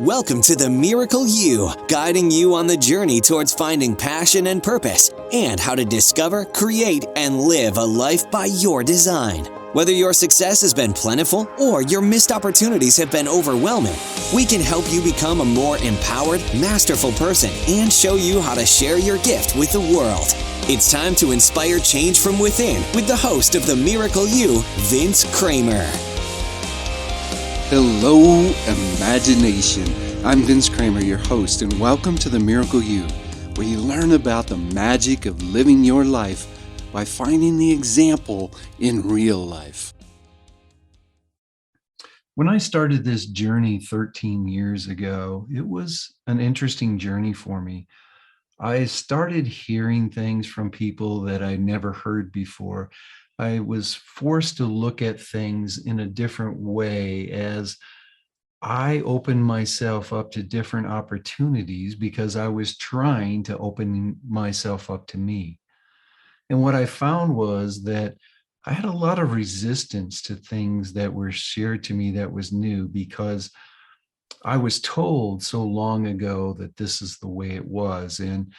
Welcome to the Miracle You, guiding you on the journey towards finding passion and purpose, and how to discover, create, and live a life by your design. Whether your success has been plentiful or your missed opportunities have been overwhelming, we can help you become a more empowered, masterful person and show you how to share your gift with the world. It's time to inspire change from within with the host of the Miracle You, Vince Kramer. Hello, imagination. I'm Vince Kramer, your host, and welcome to the Miracle You, where you learn about the magic of living your life by finding the example in real life. When I started this journey 13 years ago, it was an interesting journey for me. I started hearing things from people that I never heard before. I was forced to look at things in a different way as I opened myself up to different opportunities because I was trying to open myself up to me. And what I found was that I had a lot of resistance to things that were shared to me that was new because I was told so long ago that this is the way it was. And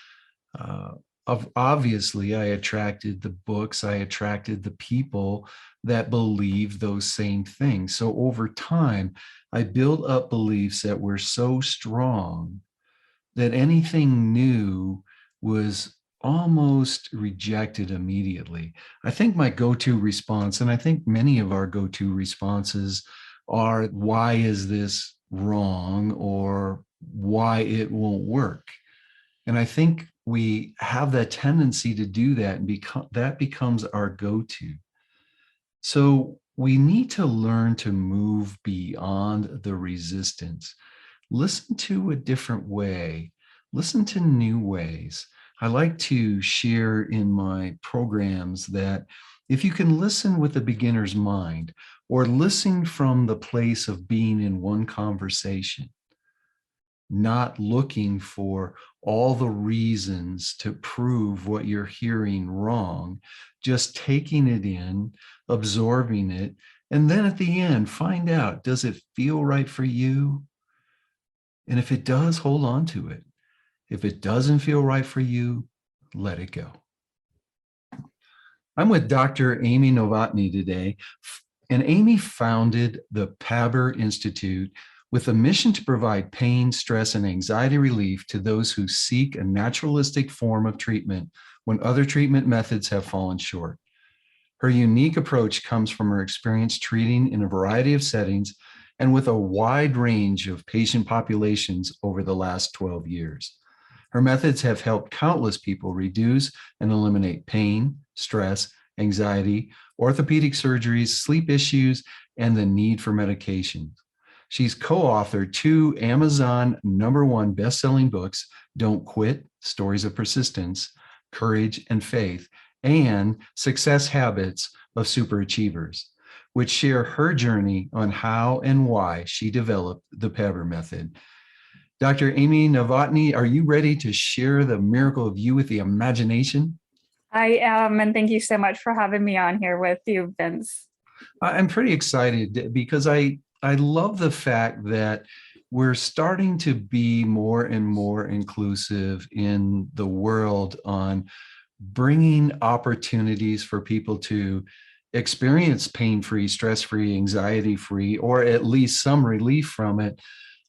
obviously, I attracted the books, I attracted the people that believe those same things. So over time, I built up beliefs that were so strong that anything new was almost rejected immediately. I think my go-to response, and I think many of our go-to responses are, why is this wrong, or why it won't work? And I think we have that tendency to do that, and that becomes our go-to. So we need to learn to move beyond the resistance. Listen to a different way. Listen to new ways. I like to share in my programs that if you can listen with a beginner's mind, or listen from the place of being in one conversation, not looking for all the reasons to prove what you're hearing wrong, just taking it in, absorbing it, and then at the end, find out, does it feel right for you? And if it does, hold on to it. If it doesn't feel right for you, let it go. I'm with Dr. Amy Novotny today, and Amy founded the PABR Institute with a mission to provide pain, stress, and anxiety relief to those who seek a naturalistic form of treatment when other treatment methods have fallen short. Her unique approach comes from her experience treating in a variety of settings and with a wide range of patient populations over the last 12 years. Her methods have helped countless people reduce and eliminate pain, stress, anxiety, orthopedic surgeries, sleep issues, and the need for medications. She's co-authored 2 Amazon #1 best-selling books, Don't Quit, Stories of Persistence, Courage and Faith, and Success Habits of Superachievers, which share her journey on how and why she developed the PABR method. Dr. Amy Novotny, are you ready to share the miracle of you with the imagination? I am, and thank you so much for having me on here with you, Vince. I'm pretty excited because I love the fact that we're starting to be more and more inclusive in the world on bringing opportunities for people to experience pain-free, stress-free, anxiety-free, or at least some relief from it,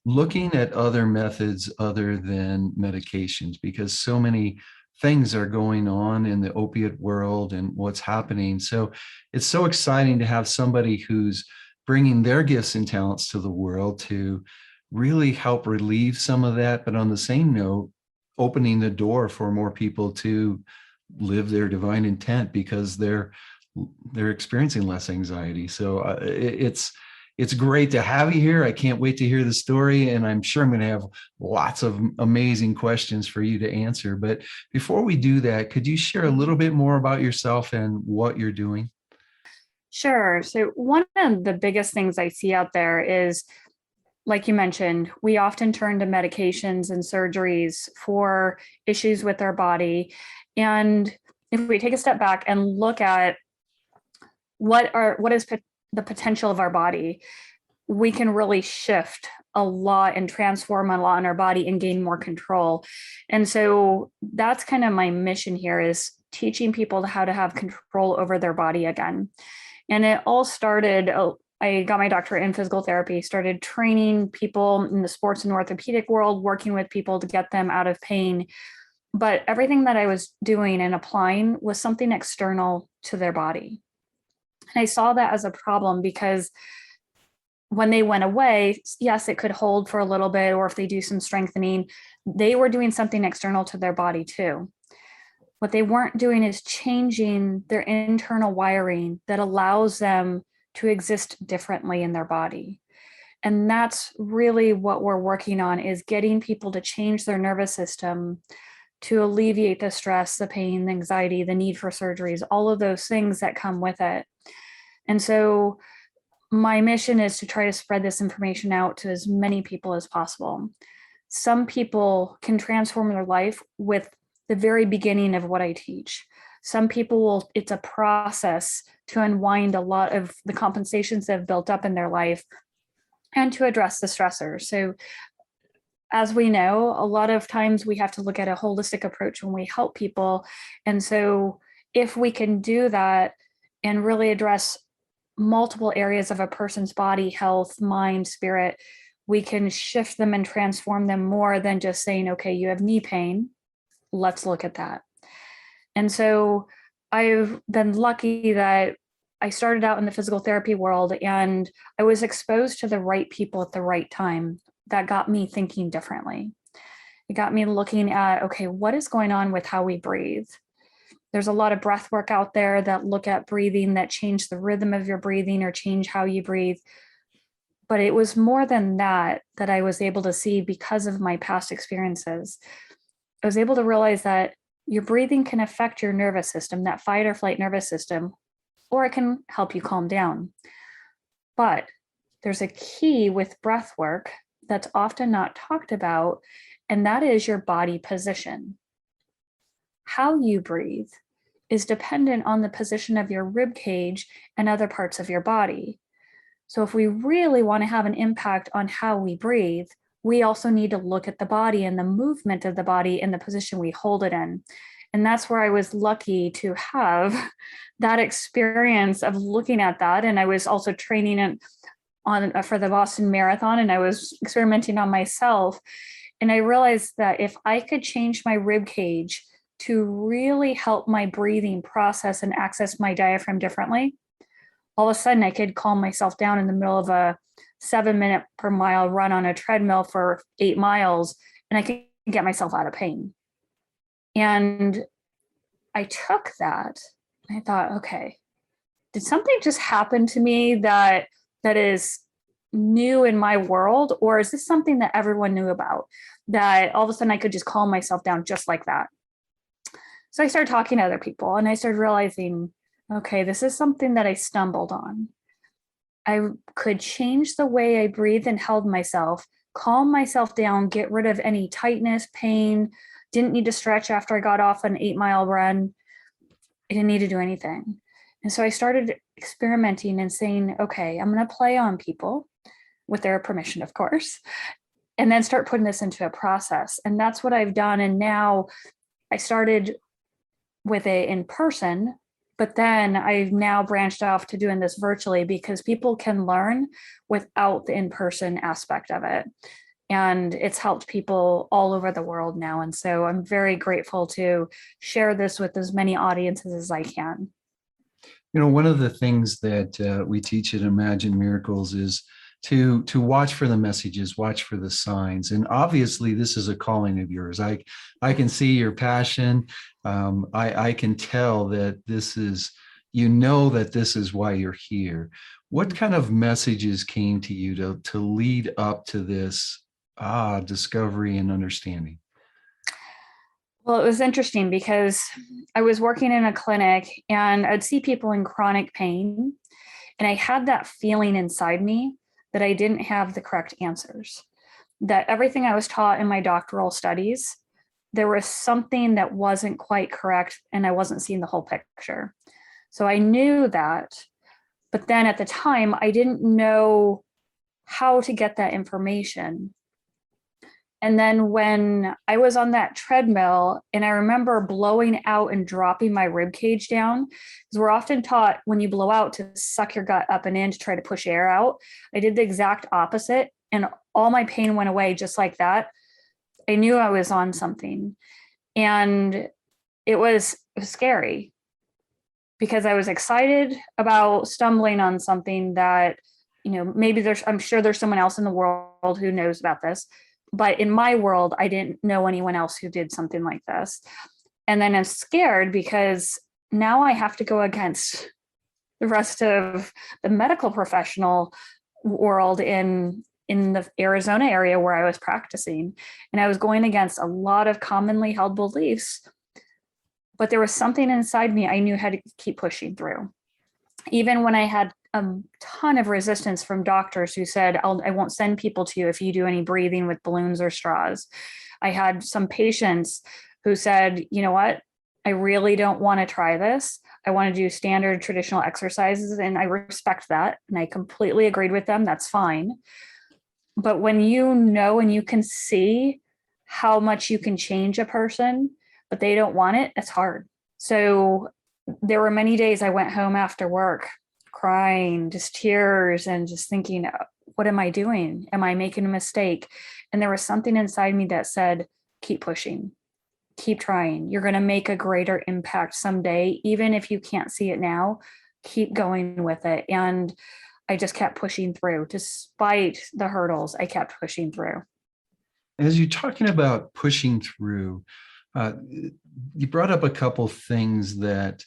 looking at other methods other than medications, because so many things are going on in the opiate world and what's happening. So it's so exciting to have somebody who's bringing their gifts and talents to the world to really help relieve some of that, but on the same note, opening the door for more people to live their divine intent because they're experiencing less anxiety. So it's great to have you here. I can't wait to hear the story, and I'm sure I'm going to have lots of amazing questions for you to answer. But before we do that, could you share a little bit more about yourself and what you're doing? Sure. So one of the biggest things I see out there is, like you mentioned, we often turn to medications and surgeries for issues with our body. And if we take a step back and look at what is the potential of our body, we can really shift a lot and transform a lot in our body and gain more control. And so that's kind of my mission here, is teaching people how to have control over their body again. And it all started, I got my doctorate in physical therapy, started training people in the sports and orthopedic world, working with people to get them out of pain. But everything that I was doing and applying was something external to their body. And I saw that as a problem, because when they went away, yes, it could hold for a little bit, or if they do some strengthening, they were doing something external to their body too. What they weren't doing is changing their internal wiring that allows them to exist differently in their body. And that's really what we're working on, is getting people to change their nervous system to alleviate the stress, the pain, the anxiety, the need for surgeries, all of those things that come with it. And so my mission is to try to spread this information out to as many people as possible. Some people can transform their life with the very beginning of what I teach. Some people will, it's a process to unwind a lot of the compensations that have built up in their life and to address the stressors. So as we know, a lot of times we have to look at a holistic approach when we help people. And so if we can do that and really address multiple areas of a person's body, health, mind, spirit, we can shift them and transform them more than just saying, okay, you have knee pain, let's look at that. And so I've been lucky that I started out in the physical therapy world, and I was exposed to the right people at the right time that got me thinking differently. It got me looking at, okay, what is going on with how we breathe? There's a lot of breath work out there that look at breathing, that change the rhythm of your breathing or change how you breathe. But it was more than that I was able to see because of my past experiences. I was able to realize that your breathing can affect your nervous system, that fight or flight nervous system, or it can help you calm down. But there's a key with breath work that's often not talked about, and that is your body position. How you breathe is dependent on the position of your rib cage and other parts of your body. So if we really want to have an impact on how we breathe, we also need to look at the body and the movement of the body and the position we hold it in. And that's where I was lucky to have that experience of looking at that. And I was also training for the Boston Marathon, and I was experimenting on myself. And I realized that if I could change my rib cage to really help my breathing process and access my diaphragm differently, all of a sudden I could calm myself down in the middle of a 7-minute per mile run on a treadmill for 8 miles, and I could get myself out of pain. And I took that and I thought, okay, did something just happen to me that is new in my world? Or is this something that everyone knew about, that all of a sudden I could just calm myself down just like that? So I started talking to other people, and I started realizing, okay, this is something that I stumbled on. I could change the way I breathed and held myself, calm myself down, get rid of any tightness, pain, didn't need to stretch after I got off an 8-mile run. I didn't need to do anything. And so I started experimenting and saying, okay, I'm going to play on people with their permission, of course, and then start putting this into a process. And that's what I've done. And now I started with it in person, but then I've now branched off to doing this virtually, because people can learn without the in-person aspect of it. And it's helped people all over the world now. And so I'm very grateful to share this with as many audiences as I can. You know, one of the things that we teach at Imagine Miracles is to watch for the messages, watch for the signs. And obviously, this is a calling of yours. I can see your passion. I can tell that this is, you know, that this is why you're here. What kind of messages came to you to lead up to this discovery and understanding? Well, it was interesting because I was working in a clinic and I'd see people in chronic pain, and I had that feeling inside me that I didn't have the correct answers, that everything I was taught in my doctoral studies, there was something that wasn't quite correct and I wasn't seeing the whole picture. So I knew that, but then at the time I didn't know how to get that information. And then when I was on that treadmill, and I remember blowing out and dropping my rib cage down, because we're often taught when you blow out to suck your gut up and in to try to push air out. I did the exact opposite, and all my pain went away just like that. I knew I was on something, and it was scary because I was excited about stumbling on something that, maybe I'm sure there's someone else in the world who knows about this. But in my world, I didn't know anyone else who did something like this. And then I'm scared because now I have to go against the rest of the medical professional world in the Arizona area where I was practicing. And I was going against a lot of commonly held beliefs. But there was something inside me I knew how to keep pushing through. Even when I had a ton of resistance from doctors who said, I won't send people to you if you do any breathing with balloons or straws. I had some patients who said, you know what, I really don't want to try this. I want to do standard traditional exercises, and I respect that. And I completely agreed with them. That's fine. But when you know and you can see how much you can change a person, but they don't want it, it's hard. So there were many days I went home after work crying, just tears, and just thinking, what am I doing? Am I making a mistake? And there was something inside me that said, keep pushing, keep trying. You're going to make a greater impact someday. Even if you can't see it now, keep going with it. And I just kept pushing through. Despite the hurdles, I kept pushing through. As you're talking about pushing through, you brought up a couple things that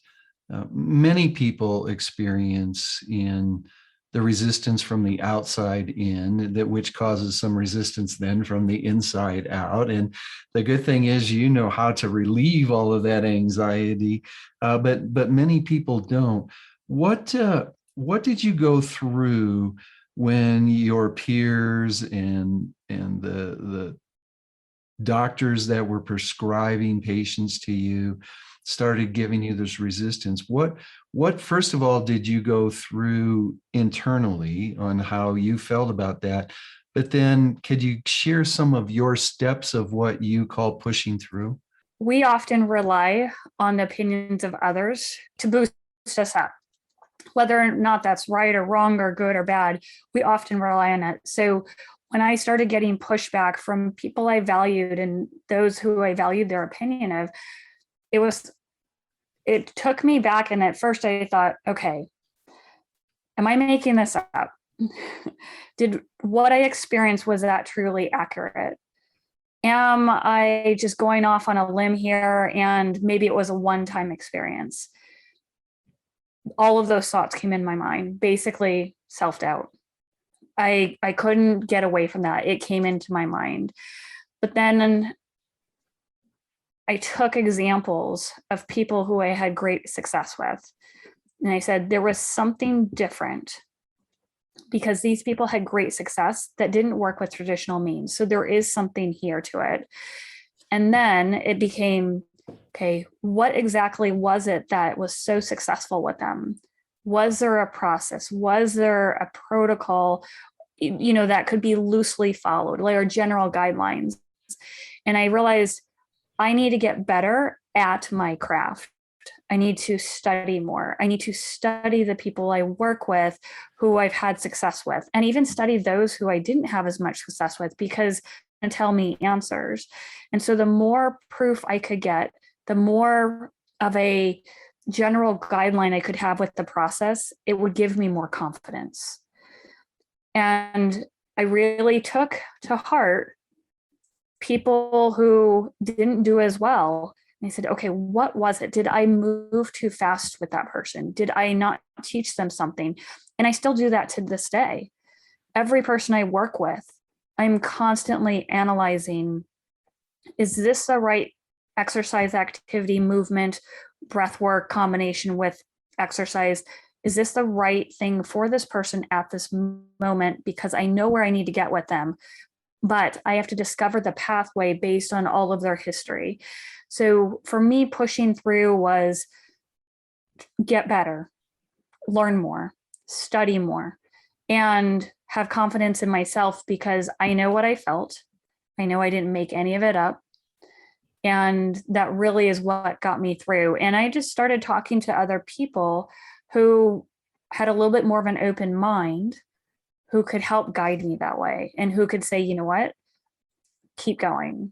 many people experience in the resistance from the outside in, that which causes some resistance then from the inside out. And the good thing is, you know how to relieve all of that anxiety, but many people don't. What did you go through when your peers and the doctors that were prescribing patients to you started giving you this resistance? What first of all did you go through internally on how you felt about that? But then could you share some of your steps of what you call pushing through? We often rely on the opinions of others to boost us up. Whether or not that's right or wrong or good or bad, we often rely on it. So when I started getting pushback from people I valued and those who I valued their opinion of, it took me back. And at first I thought, okay, am I making this up? Did what I experienced, was that truly accurate? Am I just going off on a limb here and maybe it was a one-time experience? All of those thoughts came in my mind, basically self-doubt. I couldn't get away from that. It came into my mind. But then I took examples of people who I had great success with. And I said, there was something different because these people had great success that didn't work with traditional means. So there is something here to it. And then it became, okay, what exactly was it that was so successful with them? Was there a process? Was there a protocol, that could be loosely followed, like our general guidelines? And I realized I need to get better at my craft. I need to study more. I need to study the people I work with who I've had success with, and even study those who I didn't have as much success with, because they tell me answers. And so the more proof I could get, the more of a general guideline I could have with the process, it would give me more confidence. And I really took to heart people who didn't do as well. And I said, okay, what was it? Did I move too fast with that person? Did I not teach them something? And I still do that to this day. Every person I work with, I'm constantly analyzing, is this the right exercise, activity, movement, breath work combination with exercise? Is this the right thing for this person at this moment? Because I know where I need to get with them, but I have to discover the pathway based on all of their history. So for me, pushing through was get better, learn more, study more. And have confidence in myself because I know what I felt. I know I didn't make any of it up. And that really is what got me through. And I just started talking to other people who had a little bit more of an open mind, who could help guide me that way and who could say, you know what, keep going.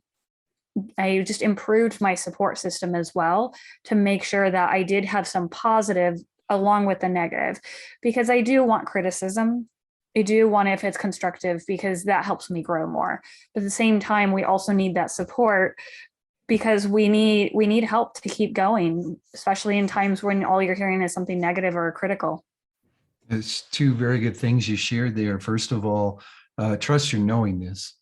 I just improved my support system as well to make sure that I did have some positive along with the negative, because I do want criticism. I do want it if it's constructive, because that helps me grow more. But at the same time, we also need that support because we need help to keep going, especially in times when all you're hearing is something negative or critical. It's two very good things you shared there. First of all, trust your knowingness.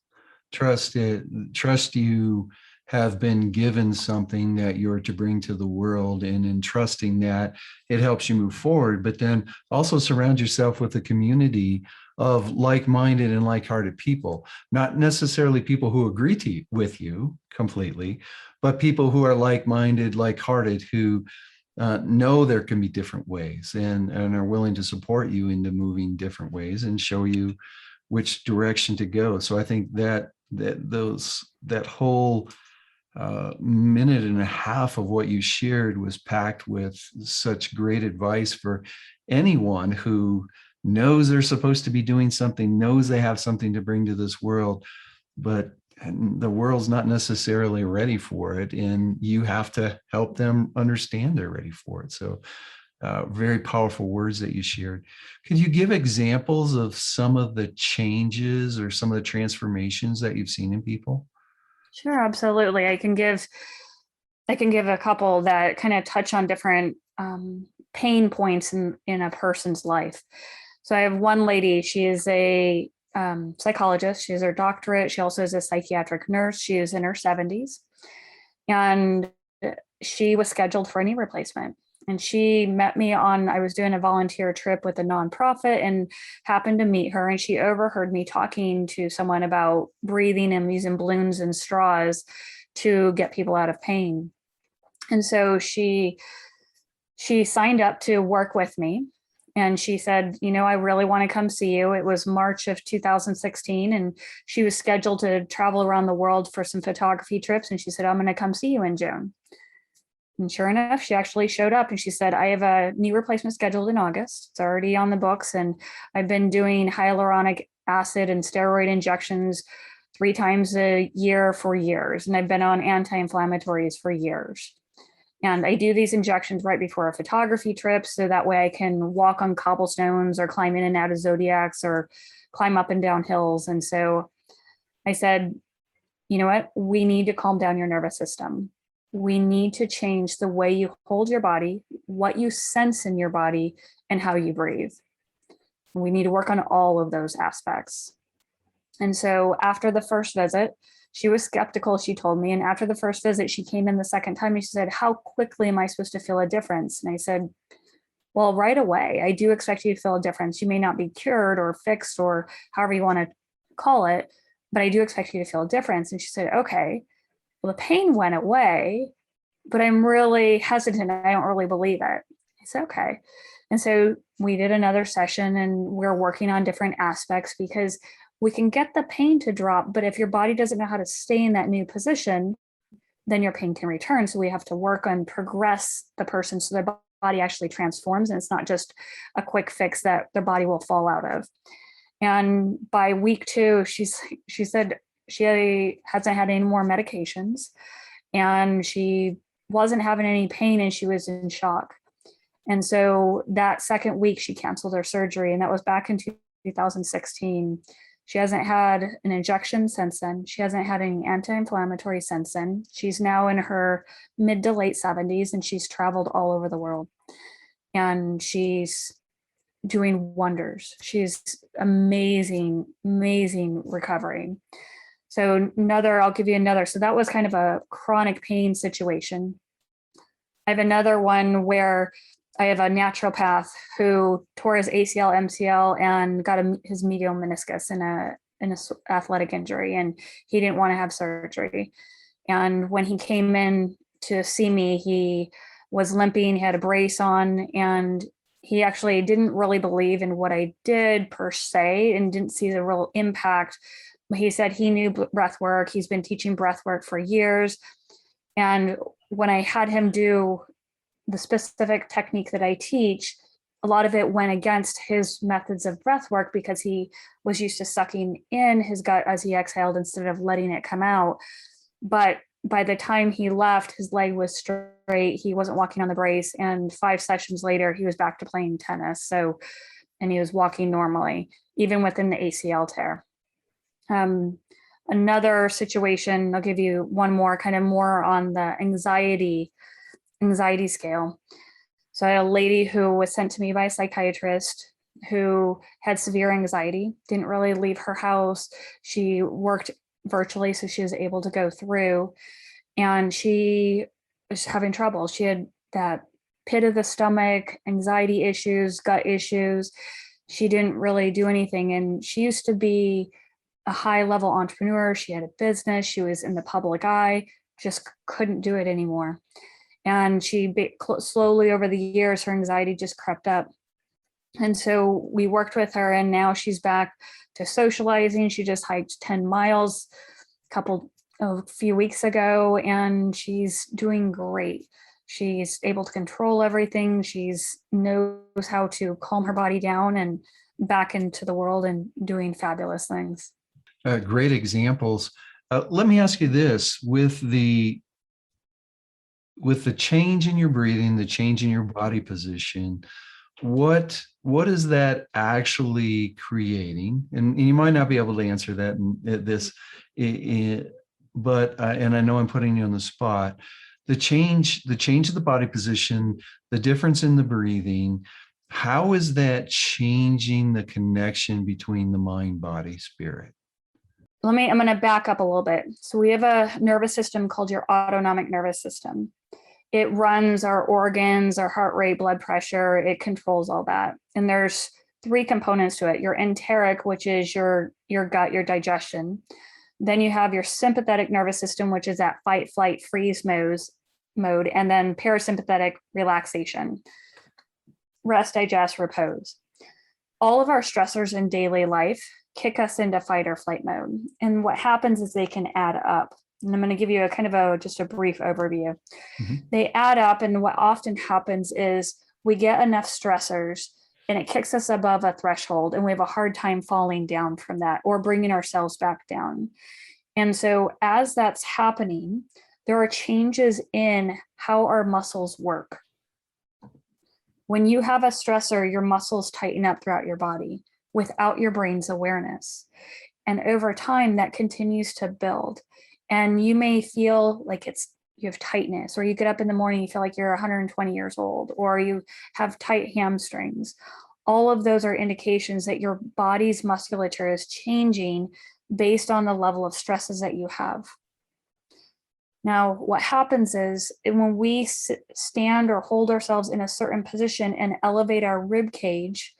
Trust it. Trust you have been given something that you're to bring to the world, and in trusting that, it helps you move forward. But then also surround yourself with a community of like-minded and like-hearted people, not necessarily people who agree with you completely, but people who are like-minded, like-hearted, who know there can be different ways and are willing to support you into moving different ways and show you which direction to go. So I think that whole minute and a half of what you shared was packed with such great advice for anyone who knows they're supposed to be doing something, knows they have something to bring to this world, but the world's not necessarily ready for it, and you have to help them understand they're ready for it. So very powerful words that you shared. Could you give examples of some of the changes or some of the transformations that you've seen in people? Sure, absolutely. I can give a couple that kind of touch on different pain points in a person's life. So I have one lady, she is a psychologist. She has her doctorate. She also is a psychiatric nurse. She is in her 70s. And she was scheduled for a knee replacement. And she met me I was doing a volunteer trip with a nonprofit and happened to meet her. And she overheard me talking to someone about breathing and using balloons and straws to get people out of pain. And so she signed up to work with me. And she said, I really want to come see you. It was March of 2016, and she was scheduled to travel around the world for some photography trips. And she said, I'm going to come see you in June. And sure enough, she actually showed up and she said, I have a knee replacement scheduled in August. It's already on the books. And I've been doing hyaluronic acid and steroid injections 3 times a year for years. And I've been on anti-inflammatories for years. And I do these injections right before a photography trip, so that way I can walk on cobblestones or climb in and out of zodiacs or climb up and down hills. And so I said, you know what? We need to calm down your nervous system. We need to change the way you hold your body, what you sense in your body, and how you breathe. We need to work on all of those aspects. And so after the first visit, she was skeptical, she told me. And after the first visit, she came in the second time and she said, how quickly am I supposed to feel a difference? And I said, well, right away. I do expect you to feel a difference. You may not be cured or fixed or however you want to call it, but I do expect you to feel a difference. And she said, okay, well, the pain went away, but I'm really hesitant. I don't really believe it. I said, okay. And so we did another session and we're working on different aspects, because we can get the pain to drop, but if your body doesn't know how to stay in that new position, then your pain can return. So we have to work on progress the person so their body actually transforms, and it's not just a quick fix that their body will fall out of. And by week 2, she said she hasn't had any more medications and she wasn't having any pain and she was in shock. And so that second week she canceled her surgery, and that was back in 2016. She hasn't had an injection since then. She hasn't had any anti-inflammatory since then. She's now in her mid to late 70s and she's traveled all over the world. And she's doing wonders. She's amazing, amazing recovery. So I'll give you another. So that was kind of a chronic pain situation. I have another one where I have a naturopath who tore his ACL, MCL, and got his medial meniscus in a athletic injury, and he didn't want to have surgery. And when he came in to see me, he was limping, he had a brace on, and he actually didn't really believe in what I did per se and didn't see the real impact. He said he knew breath work. He's been teaching breath work for years. And when I had him do the specific technique that I teach, a lot of it went against his methods of breath work because he was used to sucking in his gut as he exhaled instead of letting it come out. But by the time he left, his leg was straight. He wasn't walking on the brace. And 5 sessions later, he was back to playing tennis. So, and he was walking normally, even within the ACL tear. Another situation, I'll give you one more, kind of more on the anxiety scale. So I had a lady who was sent to me by a psychiatrist who had severe anxiety, didn't really leave her house. She worked virtually, so she was able to go through, and she was having trouble. She had that pit of the stomach, anxiety issues, gut issues. She didn't really do anything. And she used to be a high level entrepreneur. She had a business. She was in the public eye, just couldn't do it anymore. And slowly over the years, her anxiety just crept up. And so we worked with her, and now she's back to socializing. She just hiked 10 miles a few weeks ago, and she's doing great. She's able to control everything. She's knows how to calm her body down and back into the world and doing fabulous things. Great examples. Let me ask you this: with the change in your breathing, the change in your body position, what is that actually creating? And you might not be able to answer that but and I know I'm putting you on the spot. The change of the body position, the difference in the breathing, how is that changing the connection between the mind, body, spirit? I'm going to back up a little bit. So we have a nervous system called your autonomic nervous system. It runs our organs, our heart rate, blood pressure. It controls all that. And there's 3 components to it. Your enteric, which is your gut, your digestion. Then you have your sympathetic nervous system, which is that fight, flight, freeze mode. And then parasympathetic, relaxation, rest, digest, repose. All of our stressors in daily life kick us into fight or flight mode. And what happens is they can add up. And I'm going to give you just a brief overview. Mm-hmm. They add up, and what often happens is we get enough stressors and it kicks us above a threshold, and we have a hard time falling down from that or bringing ourselves back down. And so as that's happening, there are changes in how our muscles work. When you have a stressor, your muscles tighten up throughout your body without your brain's awareness. And over time, that continues to build. And you may feel like you have tightness, or you get up in the morning, you feel like you're 120 years old, or you have tight hamstrings. All of those are indications that your body's musculature is changing based on the level of stresses that you have. Now, what happens is when we stand or hold ourselves in a certain position and elevate our rib cage,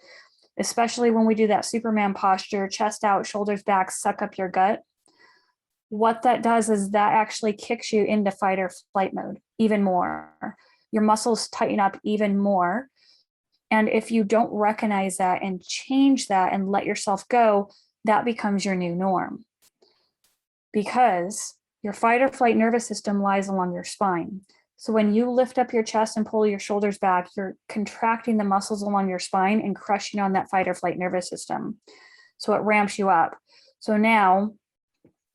especially when we do that Superman posture, chest out, shoulders back, suck up your gut, what that does is that actually kicks you into fight or flight mode even more. Your muscles tighten up even more. And if you don't recognize that and change that and let yourself go, that becomes your new norm. Because your fight or flight nervous system lies along your spine. So when you lift up your chest and pull your shoulders back, you're contracting the muscles along your spine and crushing on that fight or flight nervous system. So it ramps you up. So now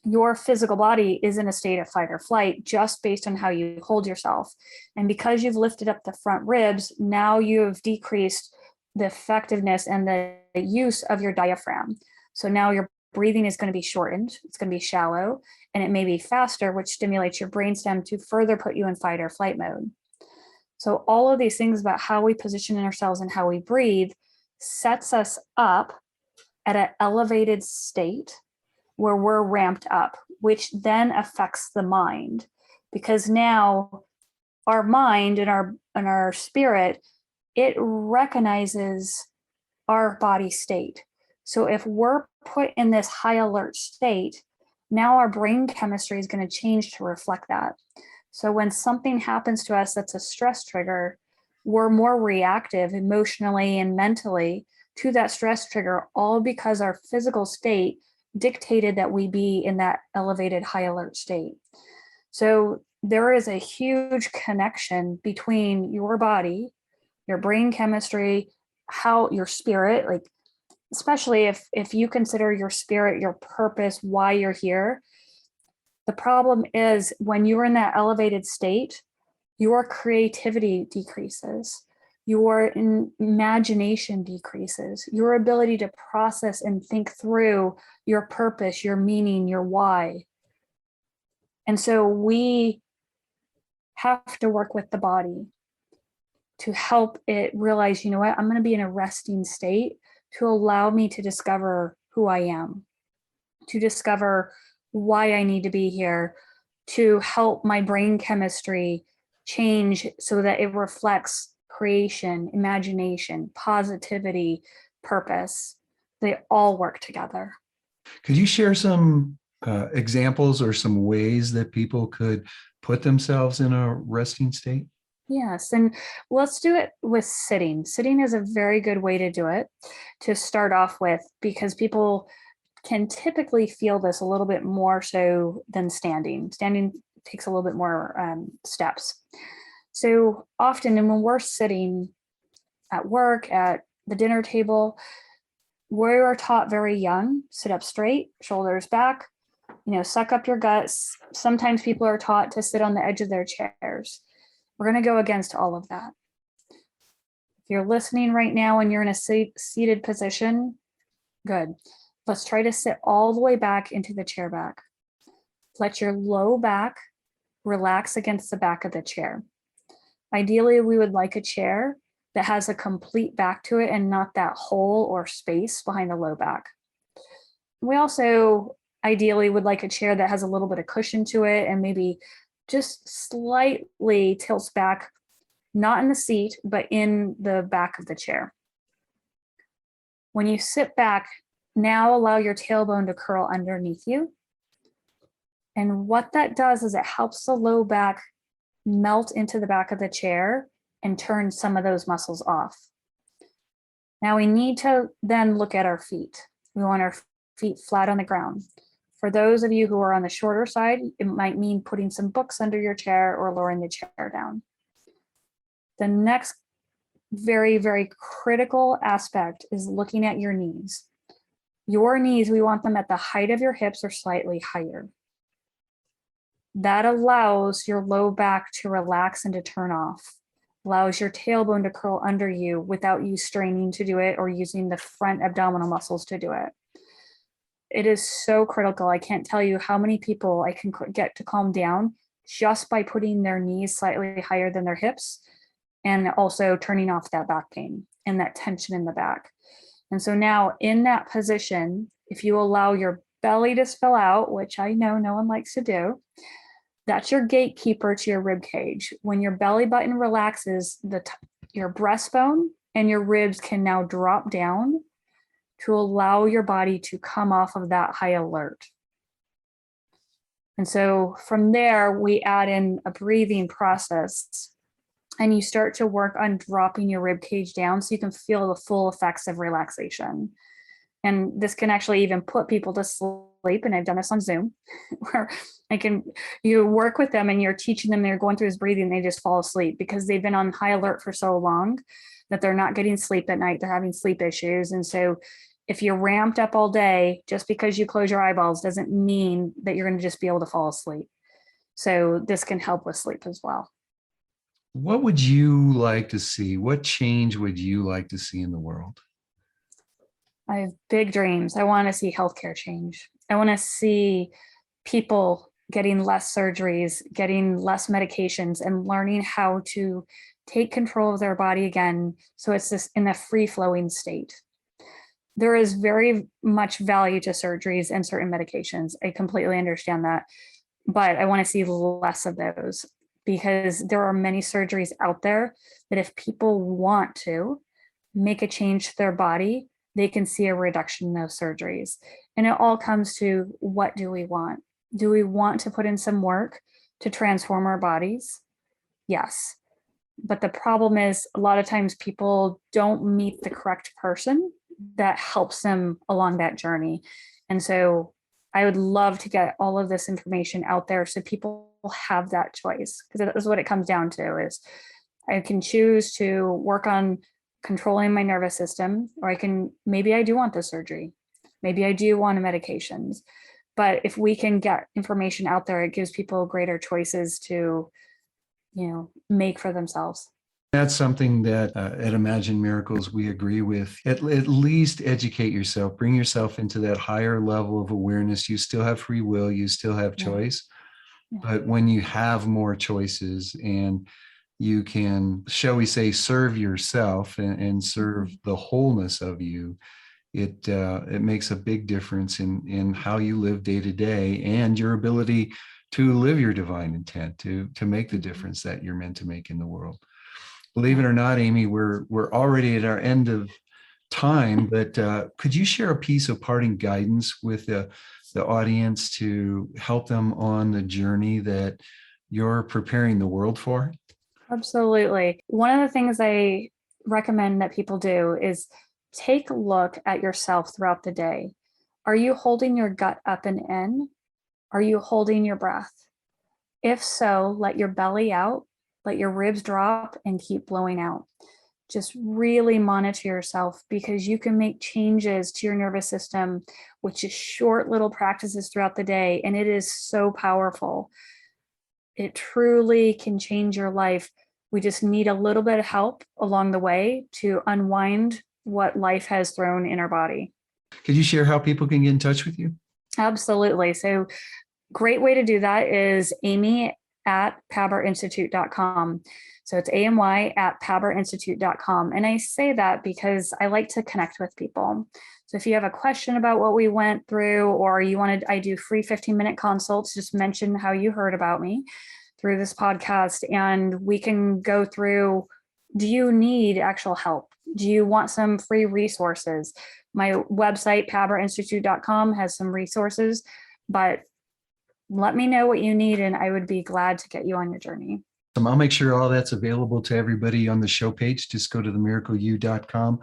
your physical body is in a state of fight or flight just based on how you hold yourself. And because you've lifted up the front ribs, now you've decreased the effectiveness and the use of your diaphragm. So now your breathing is going to be shortened, it's going to be shallow, and it may be faster, which stimulates your brainstem to further put you in fight or flight mode. So all of these things about how we position ourselves and how we breathe sets us up at an elevated state where we're ramped up, which then affects the mind, because now our mind and our spirit, it recognizes our body state. So if we're put in this high alert state, now our brain chemistry is going to change to reflect that. So when something happens to us that's a stress trigger, we're more reactive emotionally and mentally to that stress trigger, all because our physical state dictated that we be in that elevated high alert state. So there is a huge connection between your body, your brain chemistry, how your spirit, like especially if you consider your spirit, your purpose, why you're here. The problem is when you're in that elevated state, your creativity decreases, your imagination decreases, your ability to process and think through your purpose, your meaning, your why. And so we have to work with the body to help it realize, you know what, I'm going to be in a resting state to allow me to discover who I am, to discover why I need to be here, to help my brain chemistry change so that it reflects creation, imagination, positivity, purpose. They all work together. Could you share some examples or some ways that people could put themselves in a resting state? Yes, and let's do it with sitting. Sitting is a very good way to do it to start off with, because people can typically feel this a little bit more so than standing. Standing takes a little bit more steps. So often, and when we're sitting at work, at the dinner table, we are taught very young, sit up straight, shoulders back, suck up your guts. Sometimes people are taught to sit on the edge of their chairs. We're going to go against all of that. If you're listening right now and you're in a seated position, good. Let's try to sit all the way back into the chair back. Let your low back relax against the back of the chair. Ideally, we would like a chair that has a complete back to it and not that hole or space behind the low back. We also ideally would like a chair that has a little bit of cushion to it and maybe just slightly tilts back, not in the seat, but in the back of the chair. When you sit back, now allow your tailbone to curl underneath you. And what that does is it helps the low back melt into the back of the chair and turn some of those muscles off. Now we need to then look at our feet. We want our feet flat on the ground. For those of you who are on the shorter side, it might mean putting some books under your chair or lowering the chair down. The next very, very critical aspect is looking at your knees. Your knees, we want them at the height of your hips or slightly higher. That allows your low back to relax and to turn off, allows your tailbone to curl under you without you straining to do it or using the front abdominal muscles to do it. It is so critical. I can't tell you how many people I can get to calm down just by putting their knees slightly higher than their hips and also turning off that back pain and that tension in the back. And so now in that position, if you allow your belly to spill out, which I know no one likes to do, that's your gatekeeper to your rib cage. When your belly button relaxes, your breastbone and your ribs can now drop down to allow your body to come off of that high alert. And so from there, we add in a breathing process and you start to work on dropping your rib cage down so you can feel the full effects of relaxation. And this can actually even put people to sleep. And I've done this on Zoom where you work with them and you're teaching them, they're going through this breathing, they just fall asleep because they've been on high alert for so long that they're not getting sleep at night. They're having sleep issues. And so if you're ramped up all day, just because you close your eyeballs doesn't mean that you're going to just be able to fall asleep. So this can help with sleep as well. What would you like to see? What change would you like to see in the world? I have big dreams. I want to see healthcare change. I want to see people getting less surgeries, getting less medications, and learning how to take control of their body again. So it's just in a free-flowing state. There is very much value to surgeries and certain medications. I completely understand that, but I want to see less of those because there are many surgeries out there that if people want to make a change to their body, they can see a reduction in those surgeries. And it all comes to, what do we want? Do we want to put in some work to transform our bodies? Yes. But the problem is a lot of times people don't meet the correct person that helps them along that journey. And so I would love to get all of this information out there so people have that choice, because that is what it comes down to. Is I can choose to work on controlling my nervous system, or maybe I do want the surgery. Maybe I do want medications. But if we can get information out there, it gives people greater choices to, make for themselves. That's something that at Imagine Miracles we agree with. At least educate yourself, bring yourself into that higher level of awareness. You still have free will, you still have choice. Yeah. But when you have more choices and you can, shall we say, serve yourself and serve the wholeness of you, it makes a big difference in how you live day to day and your ability to live your divine intent, to make the difference that you're meant to make in the world. Believe it or not, Amy, we're already at our end of time, but could you share a piece of parting guidance with the audience to help them on the journey that you're preparing the world for? Absolutely. One of the things I recommend that people do is take a look at yourself throughout the day. Are you holding your gut up and in? Are you holding your breath? If so, let your belly out, let your ribs drop, and keep blowing out. Just really monitor yourself, because you can make changes to your nervous system with just short little practices throughout the day. And it is so powerful. It truly can change your life. We just need a little bit of help along the way to unwind what life has thrown in our body. Could you share how people can get in touch with you? Absolutely. So great way to do that is amy@paberinstitute.com. So it's AMY@paberinstitute.com. And I say that because I like to connect with people. So if you have a question about what we went through, or I do free 15-minute consults, just mention how you heard about me through this podcast, and we can go through, do you need actual help? Do you want some free resources? My website, paberinstitute.com, has some resources, but let me know what you need and I would be glad to get you on your journey. I'll make sure all that's available to everybody on the show page. Just go to themiracleyou.com,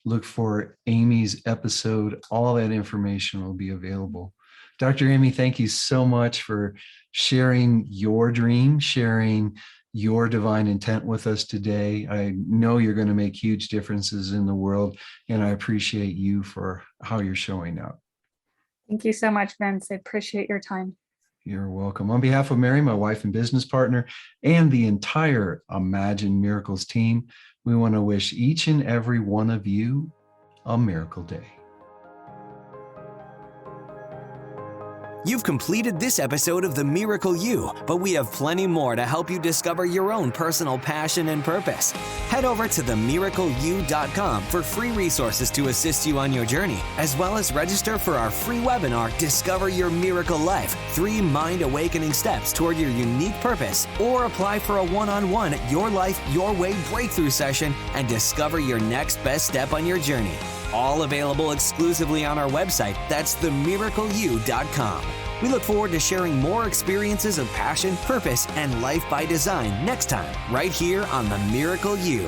look for Amy's episode. All that information will be available. Dr. Amy, thank you so much for sharing your dream, sharing your divine intent with us today. I know you're going to make huge differences in the world, and I appreciate you for how you're showing up. Thank you so much, Vince. I appreciate your time. You're welcome. On behalf of Mary, my wife and business partner, and the entire Imagine Miracles team, we want to wish each and every one of you a miracle day. You've completed this episode of The Miracle You, but we have plenty more to help you discover your own personal passion and purpose. Head over to themiracleyou.com for free resources to assist you on your journey, as well as register for our free webinar, Discover Your Miracle Life, 3 Mind Awakening Steps Toward Your Unique Purpose, or apply for a one-on-one Your Life, Your Way breakthrough session and discover your next best step on your journey. All available exclusively on our website. That's themiracleyou.com. We look forward to sharing more experiences of passion, purpose, and life by design next time, right here on The Miracle You.